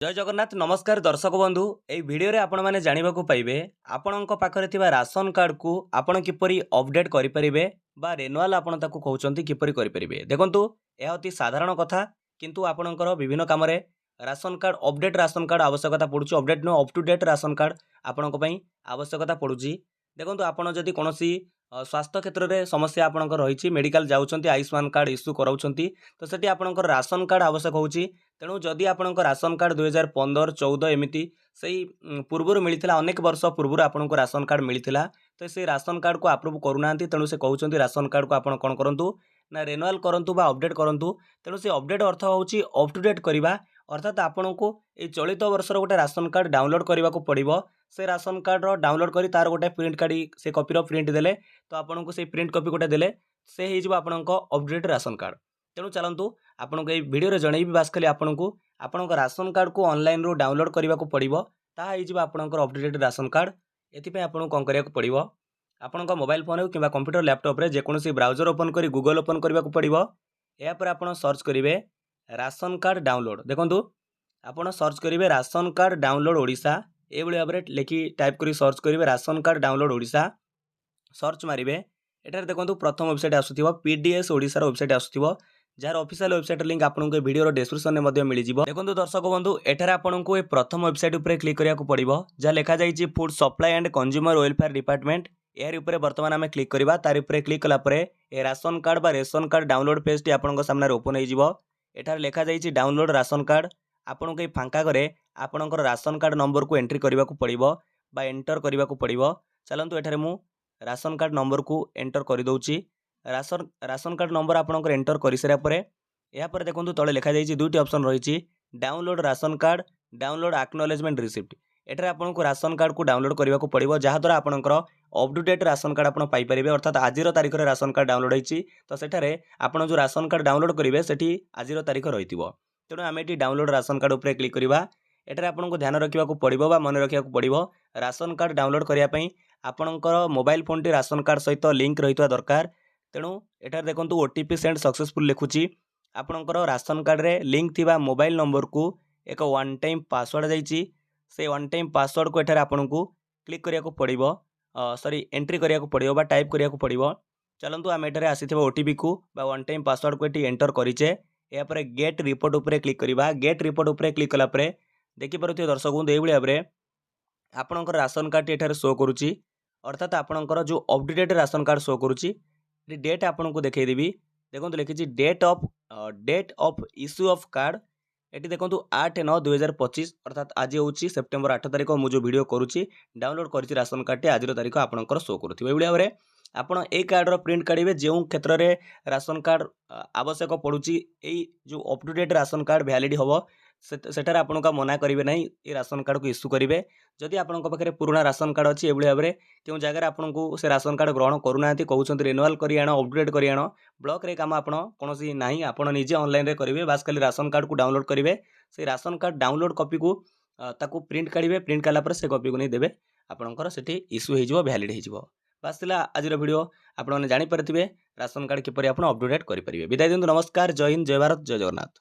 जय जगन्नाथ नमस्कार दर्शक बंधु एई वीडियो रे आपण माने जानिबा को पाइबे आपणक पाखरे थिबा राशन कार्ड को आपण किपरि अपडेट करि परिबे बा रिन्यूअल आपण ताकू कहउचंती किपरि करि परिबे। देखंतु ए अति साधारण कथा किंतु आपणकर विभिन्न काम रे ration card update ration card आवश्यकता पडुची अपडेट नो up to date ration card आपणक पई आवश्यकता पडुची। देखंतु आपण जदि कोनोसी स्वास्थ्य क्षेत्र में समस्या आपंकर रही मेडिकल जाऊँच आयुष्मान कार्ड इश्यू कराउछंती तो सेठी आपंकर राशन कार्ड आवश्यक होची। तेणु जदि आपंकर राशन कार्ड 2015-14 एमती से पूर्वर मिलता अनेक वर्ष पूर्व आपको राशन कार्ड मिलता तो से राशन कार्ड को अप्रूव करूना तेणु से कहते राशन कार्ड को आप कौन करूँ ना रिन्यूअल करूँ अपडेट करूँ। तेणु से अपडेट अर्थ होची अप टू डेट करवा अर्थात आपन को ये चलित वर्षर गोटे राशन कार्ड डाउनलोड करने को पड़ो। से राशन कार्ड डाउनलोड करी तार गोटे प्रिंट काढ़ी से कॉपीर प्रिंट देले तो आपन को से प्रिंट कॉपी गोटे देले से हो अपडेट राशन कार्ड। तेणु चलतु आपन को वीडियो जनइबी बास खाली आपन को राशन कार्ड को ऑनलाइन रो डाउनलोड करने को पड़ो ताहा आपनकर अपडेटेड राशन कार्ड। एथिपे आपन कौन करिया को पड़ो आपन मोबाइल फोन हो कि कंप्यूटर लैपटॉप रे जेकोसी ब्राउजर ओपन करी गूगल ओपन करने को पड़ो। या पर आपन सर्च करेंगे राशन कार्ड डाउनलोड। देखो आपन सर्च करेंगे राशन कार्ड डाउनलोड ओडिशा ये भाव में लिखि टाइप करी सर्च करेंगे ration card download Odisha search मारे एटार देखो प्रथम वेबसाइट आसुथिबो पीडीएस ओडिशा वेबसाइट आसुथिबो जार ऑफिशियल वेबसाइट लिंक आपको वीडियो डिस्क्रिप्शन में मध्य मिल जाए। देखो दर्शक बंधु एठार आपको ये प्रथम वेबसाइट उपर क्लिक करिया को पड़िबो जहाँ लिखा जाइए food supply and consumer welfare department. यार ऊपर बर्तमान आम क्लिक करवा तार ऊपर क्लिक कलापर ए राशन कार्ड बा ration card download page T आपन सामने ओपन हो एठार लिखा जाइए डाउनलोड राशन कार्ड। आपन को फांका करे आपनकर राशन कार्ड नंबर को एंट्री करने को पड़िबो बा एंटर करने को पड़िबो। चलतु एठार मु राशन कार्ड नंबर को एंटर कर दउची। राशन कार्ड नंबर आपनकर एंटर कर सारा पर या पर देखो तले लिखा जाइए दुईटी ऑप्शन रही download ration card download acknowledgement receipt. एठार आपन को राशन कार्ड को डाउनलोड करने को पड़िबो जहाँद्वारा आपनकर up to date ration card आप पाइपर अर्थात आज तारीख में राशन कार्ड डाउनलोड होती तो सेठारे आपन जो राशन कार्ड डाउनलोड करेंगे सेठी आज तारीख रही। तेणु आम ये डाउनलोड राशन कार्ड उपर क्लिक करवा एठार आपको ध्यान रखा पड़ो बा मन रखा पड़ो राशन कार्ड डाउनलोड करने आपणकर mobile phone T ration card सहित लिंक रही दरकार। तेणु एठार देखो ओटीपी सेंड सक्सेसफुल लिखुची आपणकर राशन कार्ड रे लिंक थिबा मोबाइल नंबर को एक वन टाइम पासवर्ड जाइए से वन टाइम पासवर्ड को एठार आपन को क्लिक करिया को पड़िबो सॉरी एंट्री करिया को पड़िबो बा टाइप करिया को पड़िबो। चलतु आम एठारे आसीथिबा ओटीपी को बा वन टाइम पासवर्ड को एटी एंटर करिचे या पर गेट रिपोर्ट उपरे क्लिक करवा। गेट रिपोर्ट उपरे क्लिक कला परे देखि पारुथिबे दर्शक बंधु एई भाबरे आपणकर राशन कार्ड एठारे शो करूची अर्थात आपणकर जो अपडेटेड राशन कार्ड शो करूची डेट आपन को देखै देबी। देखो लिखी date of issue of card ये देखो 8/9/2025 अर्थात आज हूँ सेप्टेम्बर 8 तारीख मुझे वीडियो करुच्ची डाउनलोड कर राशन कार्ड आज तारीख आपंकर शो करुवे। भाव में आपड़ ये कार्डर प्रिंट काढ़े जो क्षेत्र में राशन कार्ड आवश्यक पड़ुची जो up to date ration card valid हम सेठार आपन का मना करेंगे ना ये राशन कार्ड को इश्यू करेंगे। जदि आपन पाखे पुराना राशन कार्ड अच्छी भाव में क्यों जगह आपन को से राशन कार्ड ग्रहण करूना कहते रिन्यूअल कर अपडेट कर ब्लॉक रे काम आपन कौन ना आप निजे ऑनलाइन रे करेंगे बास खाली राशन कार्ड को डाउनलोड करेंगे से राशन कार्ड डाउनलोड कॉपी को ताकू प्रिंट काढ़े प्रिंट काला से कॉपी को नहीं देवे आपंकर से इश्यू हो वैलिड हो। बास आज वीडियो आपने जानीपारे राशन कार्ड किपर आप अपडेट करेंगे। विदाय दिंतु नमस्कार जय हिंद जय भारत जय जगन्नाथ।